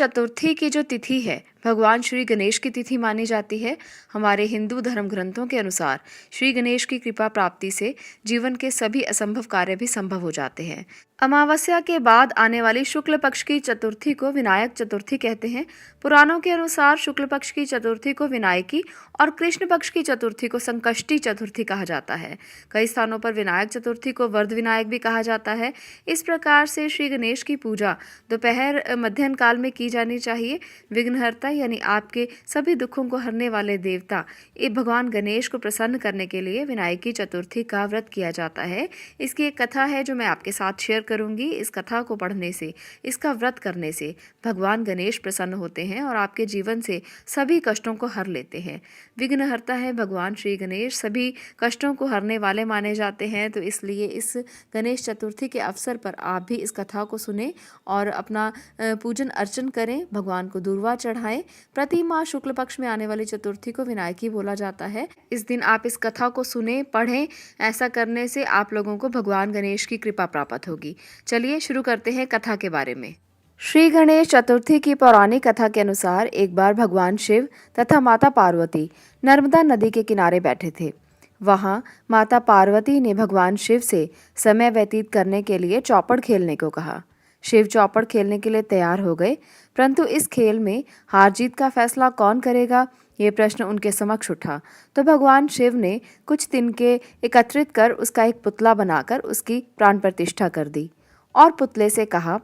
चतुर्थी की जो तिथि है भगवान श्री गणेश की तिथि मानी जाती है। हमारे हिंदू धर्म ग्रंथों के अनुसार श्री गणेश की कृपा प्राप्ति से जीवन के सभी असंभव कार्य भी संभव हो जाते हैं। अमावस्या के बाद आने वाली शुक्ल पक्ष की चतुर्थी को विनायक चतुर्थी कहते हैं। पुराणों के अनुसार शुक्ल पक्ष की चतुर्थी को विनायकी और कृष्ण पक्ष की चतुर्थी को संकष्टी चतुर्थी कहा जाता है। कई स्थानों पर विनायक चतुर्थी को वरद विनायक भी कहा जाता है। इस प्रकार से श्री गणेश की पूजा दोपहर मध्याह्न काल में की जानी चाहिए। विघ्नहर्ता यानी आपके सभी दुखों को हरने वाले देवता भगवान गणेश को प्रसन्न करने के लिए विनायकी चतुर्थी का व्रत किया जाता है। इसकी एक कथा है जो मैं आपके साथ शेयर करूंगी। इस कथा को पढ़ने से, इसका व्रत करने से भगवान गणेश प्रसन्न होते हैं और आपके जीवन से सभी कष्टों को हर लेते हैं। विघ्नहर्ता है भगवान श्री गणेश, सभी कष्टों को हरने वाले माने जाते हैं। तो इसलिए इस गणेश चतुर्थी के अवसर पर आप भी इस कथा को सुने और अपना पूजन अर्चन करें, भगवान को दूर्वा चढ़ाएं। प्रति माह शुक्ल पक्ष में आने वाली चतुर्थी को विनायकी बोला जाता है। इस दिन आप इस कथा को सुने, पढ़ें। ऐसा करने से आप लोगों को भगवान गणेश की कृपा प्राप्त होगी। चलिए शुरू करते हैं कथा के बारे में। श्री गणेश चतुर्थी की पौराणिक कथा के अनुसार एक बार भगवान शिव तथा माता पार्वती नर्मदा नदी के किनारे बैठे थे। वहां माता पार्वती ने भगवान शिव से समय व्यतीत करने के लिए चौपड़ खेलने को कहा। शिव चौपड़ खेलने के लिए तैयार हो गए, परंतु इस खेल में हार जीत का फैसला कौन करेगा, ये प्रश्न उनके समक्ष उठा। तो भगवान शिव ने कुछ तिनके एकत्रित कर उसका एक पुतला बनाकर उसकी प्राण प्रतिष्ठा कर दी और पुतले से कहा,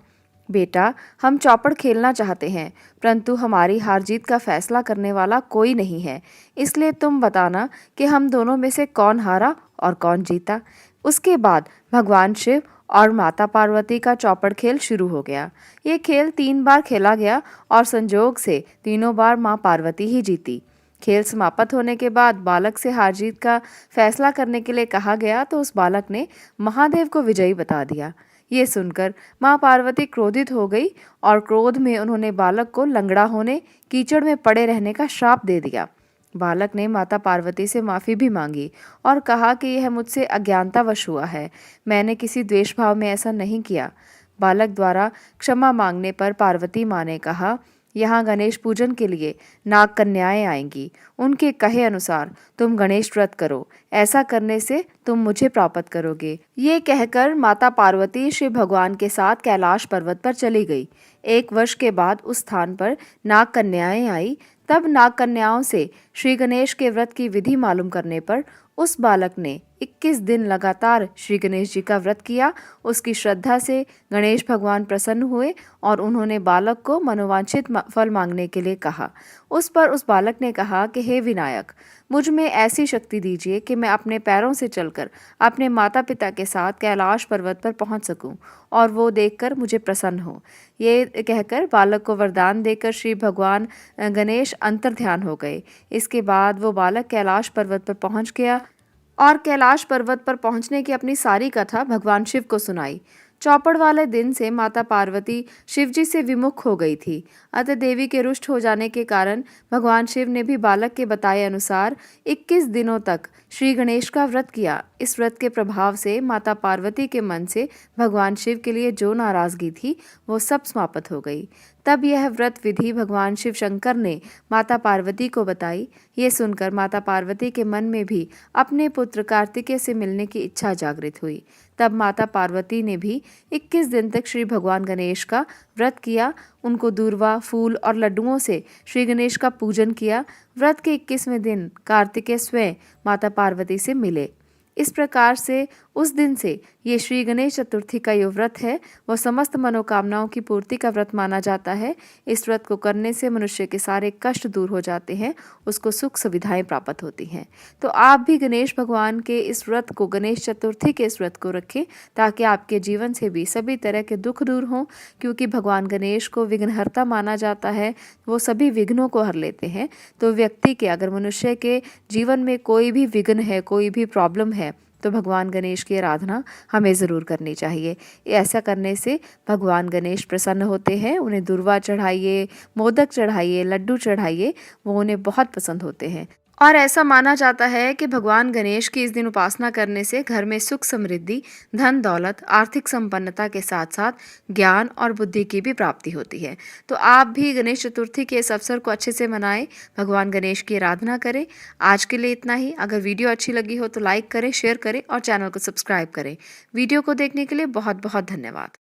बेटा, हम चौपड़ खेलना चाहते हैं, परंतु हमारी हार जीत का फैसला करने वाला कोई नहीं है। इसलिए तुम बताना कि हम दोनों में से कौन हारा और कौन जीता। उसके बाद भगवान शिव और माता पार्वती का चौपड़ खेल शुरू हो गया। ये खेल 3 बार खेला गया और संजोग से तीनों बार माँ पार्वती ही जीती। खेल समाप्त होने के बाद बालक से हार जीत का फैसला करने के लिए कहा गया तो उस बालक ने महादेव को विजयी बता दिया। ये सुनकर माँ पार्वती क्रोधित हो गई और क्रोध में उन्होंने बालक को लंगड़ा होने, कीचड़ में पड़े रहने का श्राप दे दिया। बालक ने माता पार्वती से माफ़ी भी मांगी और कहा कि यह मुझसे अज्ञानतावश हुआ है, मैंने किसी द्वेष भाव में ऐसा नहीं किया। बालक द्वारा क्षमा मांगने पर पार्वती माँ ने कहा, यहाँ गणेश पूजन के लिए नाग कन्याएं आएंगी, उनके कहे अनुसार तुम गणेश व्रत करो, ऐसा करने से तुम मुझे प्राप्त करोगे। ये कहकर माता पार्वती श्री भगवान के साथ कैलाश पर्वत पर चली गई। 1 वर्ष के बाद उस स्थान पर नाग कन्याएं आई। तब नाग कन्याओं से श्री गणेश के व्रत की विधि मालूम करने पर उस बालक ने 21 दिन लगातार श्री गणेश जी का व्रत किया। उसकी श्रद्धा से गणेश भगवान प्रसन्न हुए और उन्होंने बालक को मनोवांछित फल मांगने के लिए कहा। उस पर उस बालक ने कहा कि हे विनायक, मुझ में ऐसी शक्ति दीजिए कि मैं अपने पैरों से चलकर अपने माता पिता के साथ कैलाश पर्वत पर पहुंच सकूं और वो देखकर मुझे प्रसन्न हो। ये कहकर बालक को वरदान देकर श्री भगवान गणेश अंतर्ध्यान हो गए। इसके बाद वो बालक कैलाश पर्वत पर पहुंच गया और कैलाश पर्वत पर पहुंचने की अपनी सारी कथा भगवान शिव को सुनाई। चौपड़ वाले दिन से माता पार्वती शिव जी से विमुख हो गई थी। अतः देवी के रुष्ट हो जाने के कारण भगवान शिव ने भी बालक के बताए अनुसार 21 दिनों तक श्री गणेश का व्रत किया। इस व्रत के प्रभाव से माता पार्वती के मन से भगवान शिव के लिए जो नाराजगी थी वो सब समाप्त हो गई। तब यह व्रत विधि भगवान शिव शंकर ने माता पार्वती को बताई। ये सुनकर माता पार्वती के मन में भी अपने पुत्र कार्तिकेय से मिलने की इच्छा जागृत हुई। तब माता पार्वती ने भी 21 दिन तक श्री भगवान गणेश का व्रत किया। उनको दूर्वा, फूल और लड्डुओं से श्री गणेश का पूजन किया। व्रत के 21वें दिन कार्तिकेय स्वयं माता पार्वती से मिले। इस प्रकार से उस दिन से ये श्री गणेश चतुर्थी का जो व्रत है वो समस्त मनोकामनाओं की पूर्ति का व्रत माना जाता है। इस व्रत को करने से मनुष्य के सारे कष्ट दूर हो जाते हैं, उसको सुख सुविधाएं प्राप्त होती हैं। तो आप भी गणेश भगवान के इस व्रत को, गणेश चतुर्थी के इस व्रत को रखें ताकि आपके जीवन से भी सभी तरह के दुख दूर हों, क्योंकि भगवान गणेश को विघ्नहर्ता माना जाता है। वो सभी विघ्नों को हर लेते हैं। तो व्यक्ति के, अगर मनुष्य के जीवन में कोई भी विघ्न है, कोई भी प्रॉब्लम है, तो भगवान गणेश की आराधना हमें ज़रूर करनी चाहिए। ऐसा करने से भगवान गणेश प्रसन्न होते हैं। उन्हें दूर्वा चढ़ाइए, मोदक चढ़ाइए, लड्डू चढ़ाइए, वो उन्हें बहुत पसंद होते हैं। और ऐसा माना जाता है कि भगवान गणेश की इस दिन उपासना करने से घर में सुख समृद्धि, धन दौलत, आर्थिक संपन्नता के साथ साथ ज्ञान और बुद्धि की भी प्राप्ति होती है। तो आप भी गणेश चतुर्थी के इस अवसर को अच्छे से मनाएं, भगवान गणेश की आराधना करें। आज के लिए इतना ही। अगर वीडियो अच्छी लगी हो तो लाइक करें, शेयर करें और चैनल को सब्सक्राइब करें। वीडियो को देखने के लिए बहुत बहुत धन्यवाद।